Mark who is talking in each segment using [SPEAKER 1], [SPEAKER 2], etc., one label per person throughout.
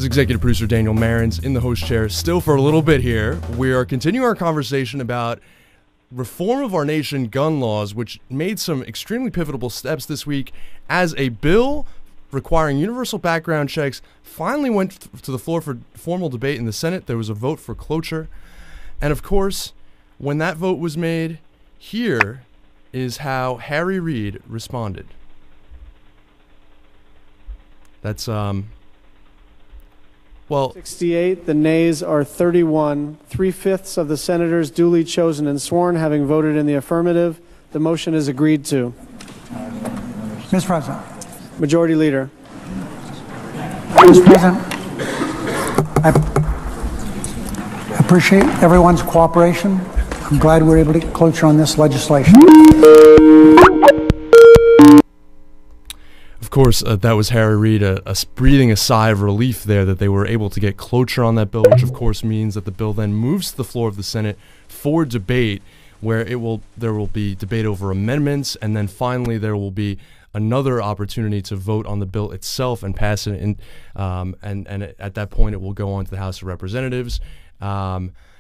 [SPEAKER 1] is executive producer Daniel Marins in the host chair, still for a little bit here. We are continuing our conversation about reform of our nation gun laws, which made some extremely pivotal steps this week as a bill requiring universal background checks finally went to the floor for formal debate in the Senate. There was a vote for cloture. And of course, when that vote was made, here is how Harry Reid responded. That's, well,
[SPEAKER 2] 68, the nays are 31. 3/5 of the senators duly chosen and sworn having voted in the affirmative. The motion is agreed to.
[SPEAKER 3] Mr. President.
[SPEAKER 2] Majority Leader.
[SPEAKER 3] Mr. President, I appreciate everyone's cooperation. I'm glad we're able to get cloture on this legislation.
[SPEAKER 1] Of course, that was Harry Reid breathing a sigh of relief there that they were able to get cloture on that bill, which of course means that the bill then moves to the floor of the Senate for debate, where there will be debate over amendments, and then finally there will be another opportunity to vote on the bill itself and pass it. And at that point, it will go on to the House of Representatives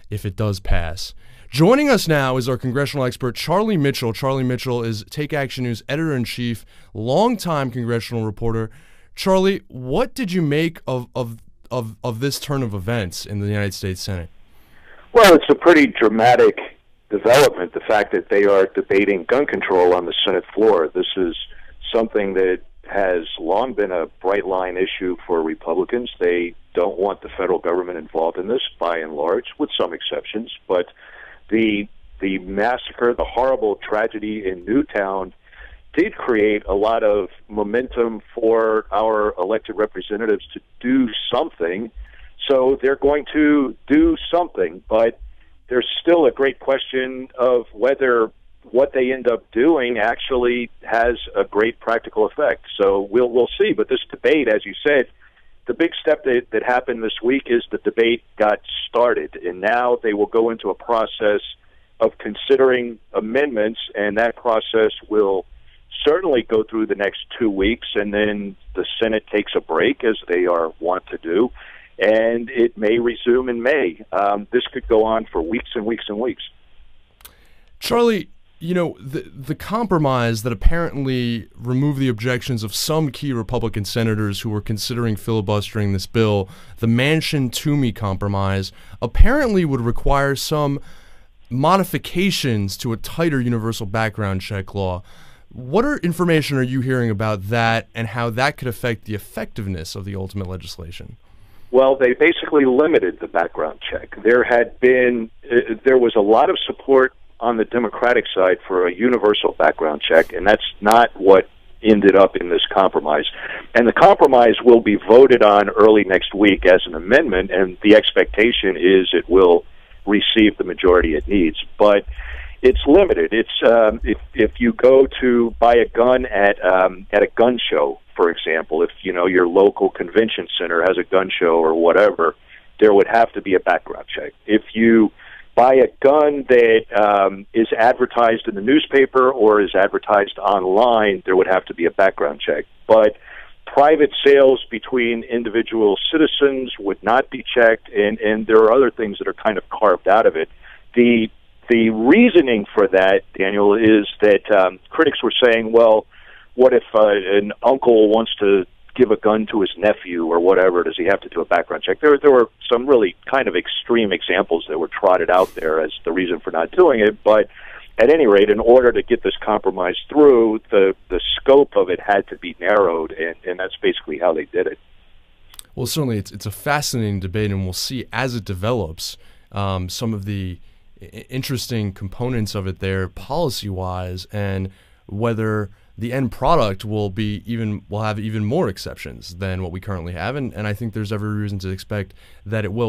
[SPEAKER 1] if it does pass. Joining us now is our congressional expert, Charlie Mitchell. Charlie Mitchell is Take Action News editor-in-chief, longtime congressional reporter. Charlie, what did you make of this turn of events in the United States Senate?
[SPEAKER 4] Well, it's a pretty dramatic development, the fact that they are debating gun control on the Senate floor. This is something that has long been a bright line issue for Republicans. They don't want the federal government involved in this, by and large, with some exceptions. But the massacre, the horrible tragedy in Newtown, did create a lot of momentum for our elected representatives to do something. So they're going to do something, but there's still a great question of whether what they end up doing actually has a great practical effect. So we'll see. But this debate, as you said, the big step that happened this week is the debate got started, and now they will go into a process of considering amendments, and that process will certainly go through the next 2 weeks, and then the Senate takes a break, as they are wont to do, and it may resume in May. This could go on for weeks and weeks and weeks.
[SPEAKER 1] Charlie, you know, the compromise that apparently removed the objections of some key Republican senators who were considering filibustering this bill, the Manchin-Toomey compromise, apparently would require some modifications to a tighter universal background check law. What information are you hearing about that and how that could affect the effectiveness of the ultimate legislation?
[SPEAKER 4] Well, they basically limited the background check. There was a lot of support on the Democratic side for a universal background check, and that's not what ended up in this compromise. And the compromise will be voted on early next week as an amendment, and the expectation is it will receive the majority it needs. But it's limited. It's if you go to buy a gun at a gun show, for example, if your local convention center has a gun show or whatever, there would have to be a background check. If you buy a gun that is advertised in the newspaper or is advertised online, there would have to be a background check. But private sales between individual citizens would not be checked, and there are other things that are kind of carved out of it. The reasoning for that, Daniel, is that critics were saying, well, what if an uncle wants to give a gun to his nephew or whatever? Does he have to do a background check? There were some really kind of extreme examples that were trotted out there as the reason for not doing it. But at any rate, in order to get this compromise through, the scope of it had to be narrowed, and that's basically how they did it.
[SPEAKER 1] Well, certainly it's a fascinating debate, and we'll see as it develops some of the interesting components of it there policy-wise, and whether the end product will have even more exceptions than what we currently have, and I think there's every reason to expect that it will.